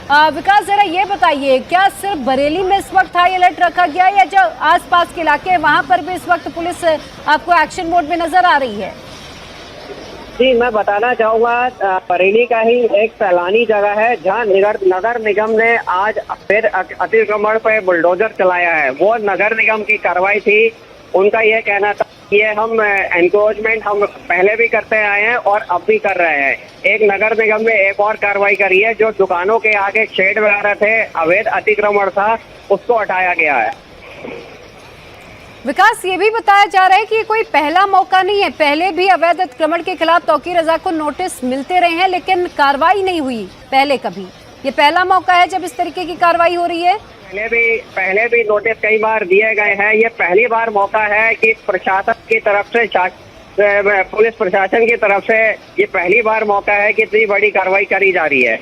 विकास, जरा ये बताइए, क्या सिर्फ बरेली में इस वक्त हाई अलर्ट रखा गया है या जो आसपास के इलाके हैं वहां पर भी इस वक्त पुलिस आपको एक्शन मोड में नजर आ रही है? जी, मैं बताना चाहूँगा बरेली का ही एक सैलानी जगह है जहाँ नगर निगम ने आज फिर अतिक्रमण पे बुलडोजर चलाया है। वो नगर निगम की कार्रवाई थी। उनका ये कहना था ये हम एनक्रोचमेंट हम पहले भी करते आए हैं और अब भी कर रहे हैं। एक नगर निगम ने एक और कार्रवाई करी है, जो दुकानों के आगे शेड वगैरह थे, अवैध अतिक्रमण था, उसको हटाया गया है। विकास, ये भी बताया जा रहा है कि ये कोई पहला मौका नहीं है, पहले भी अवैध अतिक्रमण के खिलाफ तौकीर रजा को नोटिस मिलते रहे हैं लेकिन कार्रवाई नहीं हुई पहले कभी। ये पहला मौका है जब इस तरीके की कार्रवाई हो रही है? पहले भी नोटिस कई बार दिए गए हैं। ये पहली बार मौका है कि प्रशासन की तरफ से, पुलिस प्रशासन की तरफ से ये पहली बार मौका है कि इतनी बड़ी कार्रवाई करी जा रही है।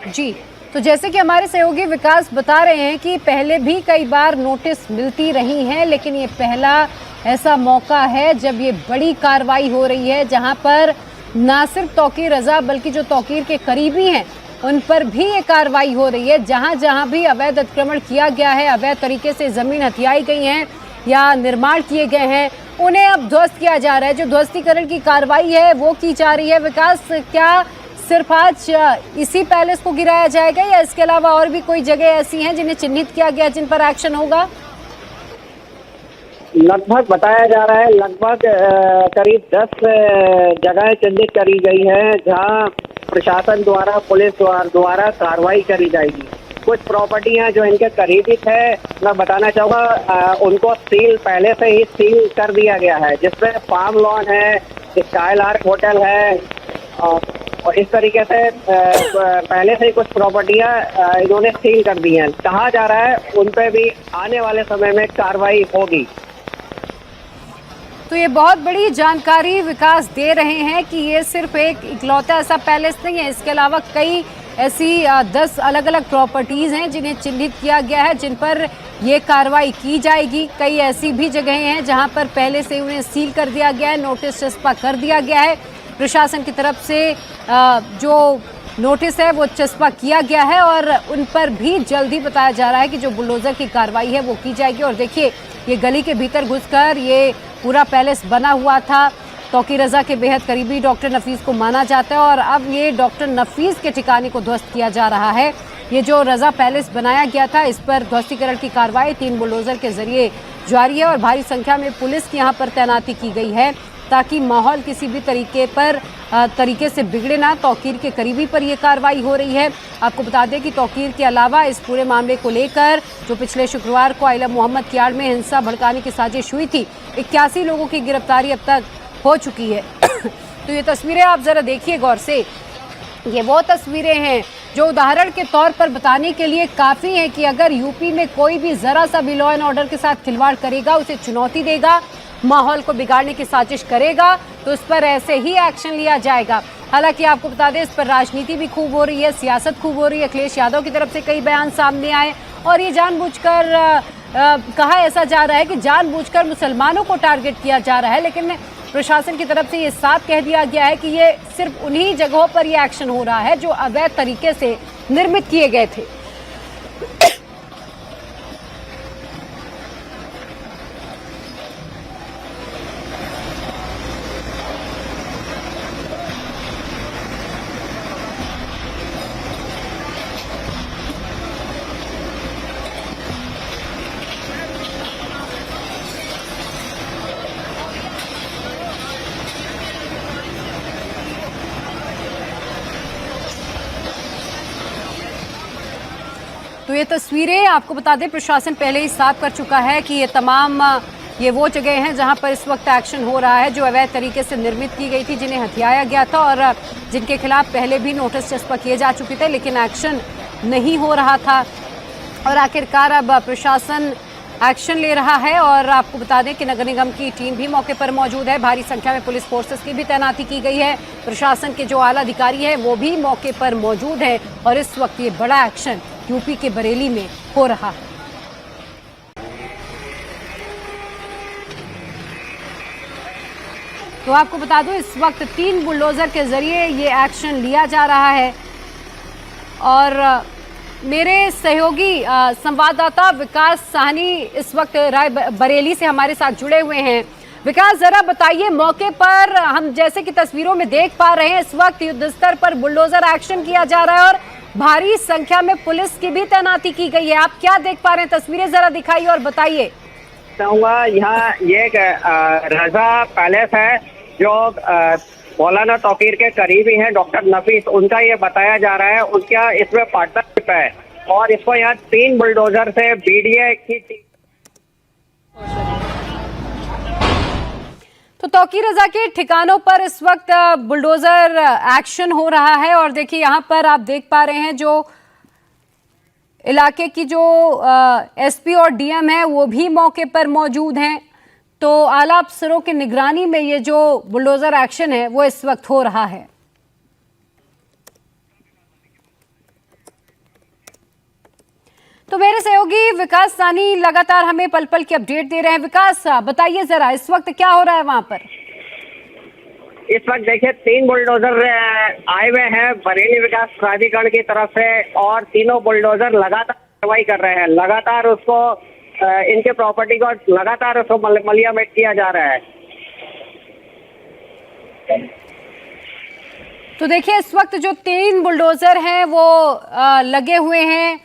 जी, तो जैसे कि हमारे सहयोगी विकास बता रहे हैं कि पहले भी कई बार नोटिस मिलती रही हैं, लेकिन ये पहला ऐसा मौका है जब ये बड़ी कार्रवाई हो रही है, जहां पर ना सिर्फ तौकीर रजा बल्कि जो तौकीर के करीबी हैं उन पर भी ये कार्रवाई हो रही है। जहां जहां भी अवैध अतिक्रमण किया गया है, अवैध तरीके से जमीन हथियाई गई हैं या निर्माण किए गए हैं, उन्हें अब ध्वस्त किया जा रहा है। जो ध्वस्तीकरण की कार्रवाई है वो की जा रही है। विकास, क्या सिर्फ आज इसी पैलेस को गिराया जाएगा या इसके अलावा और भी कोई जगह ऐसी हैं जिन्हें चिन्हित किया गया जिन पर एक्शन होगा? लगभग बताया जा रहा है लगभग करीब 10 जगहें चिन्हित करी गई हैं जहां प्रशासन द्वारा, पुलिस द्वारा कार्रवाई करी जाएगी। कुछ प्रॉपर्टियां जो इनके करीबी थे, मैं बताना चाहूँगा, उनको सील पहले से ही सील कर दिया गया है, जिसमें फार्म लॉन है, स्काईलार्क होटल है और इस तरीके से पहले से ही कुछ प्रॉपर्टियां इन्होंने सील कर दी हैं। कहा जा रहा है उन पे भी आने वाले समय में कार्रवाई होगी। तो ये बहुत बड़ी जानकारी विकास दे रहे हैं कि ये सिर्फ एक इकलौता ऐसा पैलेस नहीं है, इसके अलावा कई ऐसी 10 अलग अलग प्रॉपर्टीज हैं जिन्हें चिन्हित किया गया है, जिन पर ये कार्रवाई की जाएगी। कई ऐसी भी जगहें हैं जहां पर पहले से उन्हें सील कर दिया गया है, नोटिस चस्पा कर दिया गया है। प्रशासन की तरफ से जो नोटिस है वो चस्पा किया गया है और उन पर भी जल्दी बताया जा रहा है कि जो बुलडोजर की कार्रवाई है वो की जाएगी। और देखिए, ये गली के भीतर घुसकर ये पूरा पैलेस बना हुआ था। तौकीर रजा के बेहद करीबी डॉक्टर नफीस को माना जाता है और अब ये डॉक्टर नफीस के ठिकाने को ध्वस्त किया जा रहा है। ये जो रजा पैलेस बनाया गया था, इस पर ध्वस्तीकरण की कार्रवाई 3 बुलडोजर के जरिए जारी है और भारी संख्या में पुलिस की यहाँ पर तैनाती की गई है ताकि माहौल किसी भी तरीके से बिगड़े ना। तौकीर के करीबी पर यह कार्रवाई हो रही है। आपको बता दें कि तौकीर के अलावा इस पूरे मामले को लेकर जो पिछले शुक्रवार को आइला मोहम्मद की आड़ में हिंसा भड़काने की साजिश हुई थी, 81 लोगों की गिरफ्तारी अब तक हो चुकी है। तो ये तस्वीरें आप जरा देखिए गौर से। ये वो तस्वीरें हैं जो उदाहरण के तौर पर बताने के लिए काफ़ी हैं कि अगर यूपी में कोई भी ज़रा सा भी लॉ एंड ऑर्डर के साथ खिलवाड़ करेगा, उसे चुनौती देगा, माहौल को बिगाड़ने की साजिश करेगा, तो उस पर ऐसे ही एक्शन लिया जाएगा। हालांकि आपको बता दें, इस पर राजनीति भी खूब हो रही है, सियासत खूब हो रही है। अखिलेश यादव की तरफ से कई बयान सामने आए और ये जानबूझकर कहा ऐसा जा रहा है कि जानबूझकर मुसलमानों को टारगेट किया जा रहा है, लेकिन प्रशासन की तरफ से ये साफ कह दिया गया है कि ये सिर्फ उन्हीं जगहों पर ये एक्शन हो रहा है जो अवैध तरीके से निर्मित किए गए थे। तो ये तस्वीरें आपको बता दें, प्रशासन पहले ही साफ कर चुका है कि ये वो जगह हैं जहां पर इस वक्त एक्शन हो रहा है जो अवैध तरीके से निर्मित की गई थी, जिन्हें हथियाया गया था और जिनके खिलाफ पहले भी नोटिस चस्पा किए जा चुके थे, लेकिन एक्शन नहीं हो रहा था। और आखिरकार अब प्रशासन एक्शन ले रहा है और आपको बता दें कि नगर निगम की टीम भी मौके पर मौजूद है। भारी संख्या में पुलिस फोर्सेस की भी तैनाती की गई है। प्रशासन के जो आला अधिकारी हैं वो भी मौके पर मौजूद है और इस वक्त ये बड़ा एक्शन यूपी के बरेली में हो रहा है। तो आपको बता दूं, इस वक्त 3 बुलडोजर के जरिए ये एक्शन लिया जा रहा है और मेरे सहयोगी संवाददाता विकास साहनी इस वक्त राय बरेली से हमारे साथ जुड़े हुए हैं। विकास, जरा बताइए, मौके पर हम जैसे कि तस्वीरों में देख पा रहे हैं इस वक्त युद्ध स्तर पर बुलडोजर एक्शन किया जा रहा है और भारी संख्या में पुलिस की भी तैनाती की गई है। आप क्या देख पा रहे हैं? तस्वीरें जरा दिखाइए और बताइए। चाहूँगा यहाँ ये रजा पैलेस है जो मौलाना तौकीर के करीबी हैं डॉक्टर नफीस, उनका ये बताया जा रहा है, उनका इसमें पार्टनरशिप है और इसको यहाँ 3 बुलडोजर से बीडीए की टीम। तो तौकीर रजा के ठिकानों पर इस वक्त बुलडोजर एक्शन हो रहा है और देखिए यहाँ पर आप देख पा रहे हैं जो इलाके की जो एसपी और डीएम है वो भी मौके पर मौजूद हैं। तो आला अफसरों की निगरानी में ये जो बुलडोजर एक्शन है वो इस वक्त हो रहा है। तो मेरे सहयोगी विकास सानी लगातार हमें पल पल की अपडेट दे रहे हैं। विकास, बताइए जरा इस वक्त क्या हो रहा है वहां पर? इस वक्त देखिए 3 बुलडोजर आए हुए हैं बरेली विकास प्राधिकरण की तरफ से और तीनों बुलडोजर लगातार कार्रवाई कर रहे हैं। लगातार उसको इनके प्रॉपर्टी को लगातार उसको मलियामेट किया जा रहा है। तो देखिए इस वक्त जो 3 बुलडोजर हैं वो लगे हुए हैं,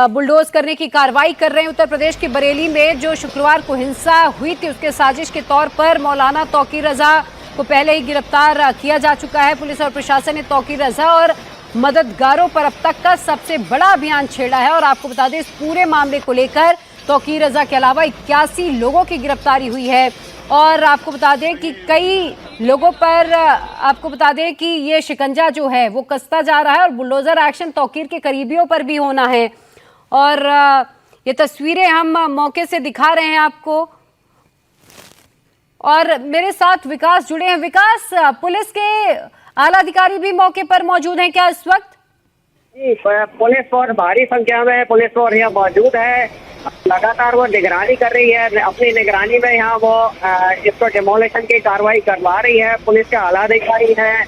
बुलडोज करने की कार्रवाई कर रहे हैं। उत्तर प्रदेश के बरेली में जो शुक्रवार को हिंसा हुई थी उसके साजिश के तौर पर मौलाना तौकीर रजा को पहले ही गिरफ्तार किया जा चुका है। पुलिस और प्रशासन ने तौकीर रजा और मददगारों पर अब तक का सबसे बड़ा अभियान छेड़ा है और आपको बता दें इस पूरे मामले को लेकर तौकीर रजा के अलावा 81 लोगों की गिरफ्तारी हुई है और आपको बता दें कि कई लोगों पर आपको बता दें कि ये शिकंजा जो है वो कसता जा रहा है और बुलडोजर एक्शन तौकीर के करीबियों पर भी होना है। और ये तस्वीरें हम मौके से दिखा रहे हैं आपको और मेरे साथ विकास जुड़े हैं। विकास, पुलिस के आला अधिकारी भी मौके पर मौजूद हैं क्या इस वक्त? जी, पुलिस फोर्स भारी संख्या में पुलिस फोर्स यहाँ मौजूद है। लगातार वो निगरानी कर रही है, अपनी निगरानी में यहाँ वो इसको डिमोलिशन की कार्रवाई करवा रही है। पुलिस के आला अधिकारी हैं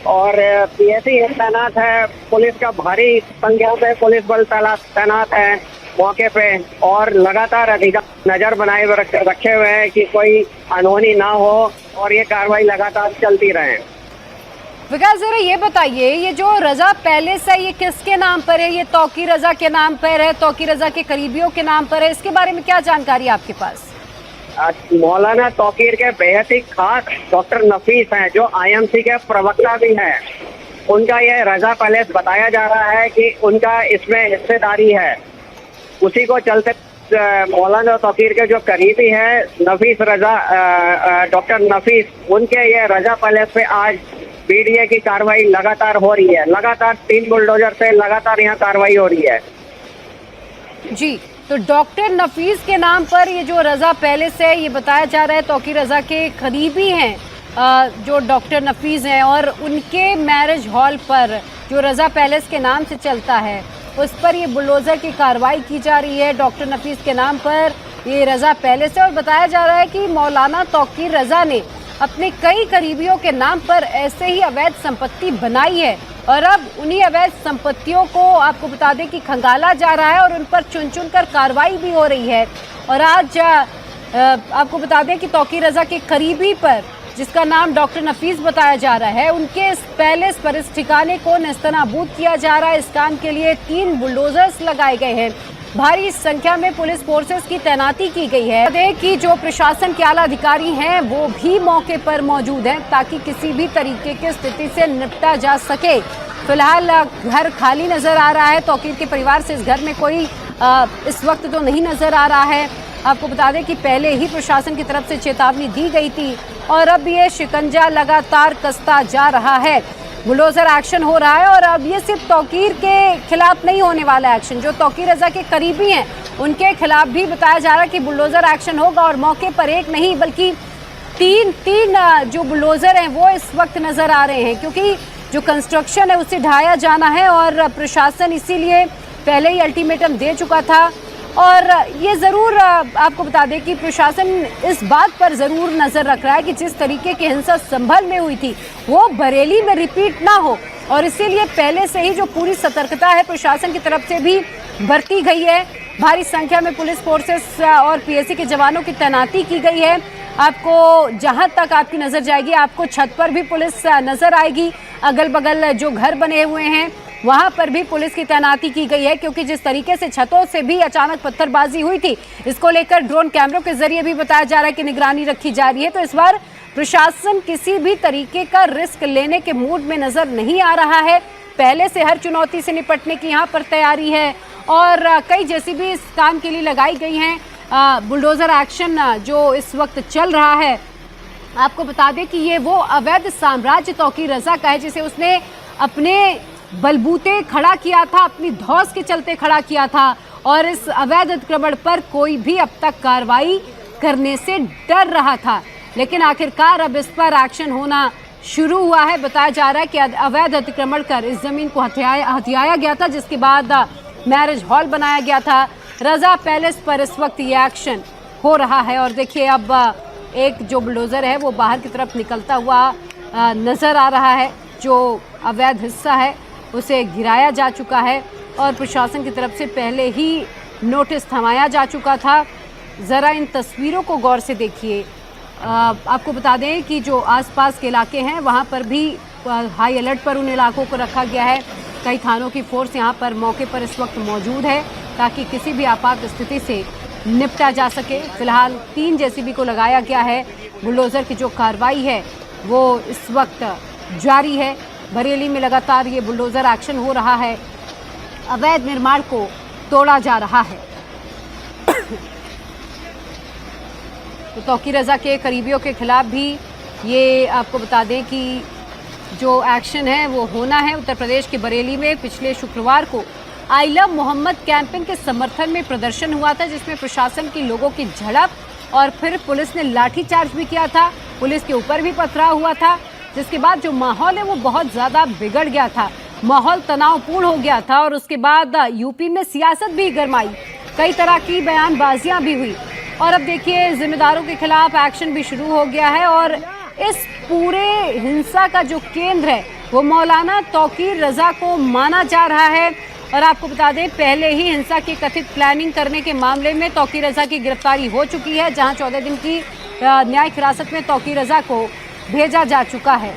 और पीएसी तैनात है। पुलिस का भारी संख्या में पुलिस बल तैनात है मौके पे और लगातार अधिकारी नजर बनाए रखे हुए हैं कि कोई अनहोनी ना हो और ये कार्रवाई लगातार चलती रहे। विकास, जरा ये बताइए ये जो रजा पैलेस है ये किसके नाम पर है? ये तौकीर रजा के नाम पर है, तौकीर रजा के करीबियों के नाम पर है? इसके बारे में क्या जानकारी है आपके पास? मौलाना तौकीर के बेहद ही खास डॉक्टर नफीस हैं जो आईएमसी के प्रवक्ता भी हैं। उनका ये रजा पैलेस बताया जा रहा है कि उनका इसमें हिस्सेदारी है। उसी को चलते मौलाना तौकीर के जो करीबी है नफीस रजा डॉक्टर नफीस, उनके ये रजा पैलेस पे आज बीडीए की कार्रवाई लगातार हो रही है। लगातार 3 बुलडोजर से लगातार यहाँ कार्रवाई हो रही है। जी, तो डॉक्टर नफीस के नाम पर ये जो रजा पैलेस है ये बताया जा रहा है तौकीर रजा के करीबी हैं जो डॉक्टर नफीस हैं और उनके मैरिज हॉल पर जो रजा पैलेस के नाम से चलता है उस पर ये बुलडोजर की कार्रवाई की जा रही है। डॉक्टर नफीस के नाम पर ये रजा पैलेस है और बताया जा रहा है कि मौलाना तौकीर रजा ने अपने कई करीबियों के नाम पर ऐसे ही अवैध संपत्ति बनाई है और अब उन्हीं अवैध संपत्तियों को आपको बता दें कि खंगाला जा रहा है और उन पर चुन चुन कर कार्रवाई भी हो रही है। और आज आपको बता दें कि तौकीर रजा के करीबी पर जिसका नाम डॉक्टर नफीस बताया जा रहा है उनके इस पैलेस पर इस ठिकाने को नेस्तनाबूद किया जा रहा है। इस काम के लिए 3 बुलडोजर्स लगाए गए हैं, भारी संख्या में पुलिस फोर्सेस की तैनाती की गई है कि जो प्रशासन के आला अधिकारी हैं वो भी मौके पर मौजूद हैं ताकि किसी भी तरीके की स्थिति से निपटा जा सके। फिलहाल घर खाली नजर आ रहा है, तौकीर के परिवार से इस घर में कोई इस वक्त तो नहीं नजर आ रहा है। आपको बता दें कि पहले ही प्रशासन की तरफ से चेतावनी दी गई थी और अब ये शिकंजा लगातार कसता जा रहा है। बुलडोजर एक्शन हो रहा है और अब ये सिर्फ तौकीर के खिलाफ नहीं होने वाला एक्शन, जो तौकीर रजा के करीबी हैं उनके खिलाफ भी बताया जा रहा है कि बुलडोजर एक्शन होगा और मौके पर एक नहीं बल्कि तीन जो बुलडोजर हैं वो इस वक्त नजर आ रहे हैं क्योंकि जो कंस्ट्रक्शन है उसे ढाया जाना है और प्रशासन इसीलिए पहले ही अल्टीमेटम दे चुका था। और ये ज़रूर आपको बता दें कि प्रशासन इस बात पर ज़रूर नज़र रख रहा है कि जिस तरीके की हिंसा संभल में हुई थी वो बरेली में रिपीट ना हो और इसीलिए पहले से ही जो पूरी सतर्कता है प्रशासन की तरफ से भी बरती गई है। भारी संख्या में पुलिस फोर्सेस और पीएसी के जवानों की तैनाती की गई है। आपको जहां तक आपकी नजर जाएगी आपको छत पर भी पुलिस नजर आएगी, अगल बगल जो घर बने हुए हैं वहां पर भी पुलिस की तैनाती की गई है, क्योंकि जिस तरीके से छतों से भी अचानक पत्थरबाजी हुई थी, इसको लेकर ड्रोन कैमरों के जरिए भी बताया जा रहा है कि निगरानी रखी जा रही है। तो इस बार प्रशासन किसी भी तरीके का रिस्क लेने के मूड में नजर नहीं आ रहा है। पहले से हर चुनौती से निपटने की यहाँ पर तैयारी है और कई जेसीबी इस काम के लिए लगाई गई हैं। बुलडोजर एक्शन जो इस वक्त चल रहा है, आपको बता दें कि ये वो अवैध साम्राज्य तौकीर रजा का है जिसे उसने अपने बलबूते खड़ा किया था, अपनी धौस के चलते खड़ा किया था और इस अवैध अतिक्रमण पर कोई भी अब तक कार्रवाई करने से डर रहा था। लेकिन आखिरकार अब इस पर एक्शन होना शुरू हुआ है। बताया जा रहा है कि अवैध अतिक्रमण कर इस जमीन को हथियाया गया था, जिसके बाद मैरिज हॉल बनाया गया था। रजा पैलेस पर इस वक्त ये एक्शन हो रहा है और देखिए अब एक जो बुलडोज़र है वो बाहर की तरफ निकलता हुआ नज़र आ रहा है। जो अवैध हिस्सा है उसे गिराया जा चुका है और प्रशासन की तरफ से पहले ही नोटिस थमाया जा चुका था। ज़रा इन तस्वीरों को गौर से देखिए। आपको बता दें कि जो आसपास के इलाके हैं वहाँ पर भी हाई अलर्ट पर उन इलाकों को रखा गया है। कई थानों की फोर्स यहाँ पर मौके पर इस वक्त मौजूद है ताकि किसी भी आपात स्थिति से निपटा जा सके। फिलहाल 3 जेसीबी को लगाया गया है। बुलडोज़र की जो कार्रवाई है वो इस वक्त जारी है। बरेली में लगातार ये बुलडोज़र एक्शन हो रहा है, अवैध निर्माण को तोड़ा जा रहा है। तो तौकीर रजा के करीबियों के खिलाफ भी ये आपको बता दें कि जो एक्शन है वो होना है। उत्तर प्रदेश के बरेली में पिछले शुक्रवार को आई लव मोहम्मद कैंपेन के समर्थन में प्रदर्शन हुआ था, जिसमें प्रशासन की लोगों की झड़प और फिर पुलिस ने लाठीचार्ज भी किया था। पुलिस के ऊपर भी पथराव हुआ था, जिसके बाद जो माहौल है वो बहुत ज़्यादा बिगड़ गया था। माहौल तनावपूर्ण हो गया था और उसके बाद यूपी में सियासत भी गरमाई, कई तरह की बयानबाजियां भी हुई और अब देखिए जिम्मेदारों के खिलाफ एक्शन भी शुरू हो गया है। और इस पूरे हिंसा का जो केंद्र है वो मौलाना तौकीर रजा को माना जा रहा है। और आपको बता दें पहले ही हिंसा की कथित प्लानिंग करने के मामले में तौकीर रजा की गिरफ्तारी हो चुकी है, जहां 14 दिन की न्यायिक हिरासत में तौकीर रजा को भेजा जा चुका है।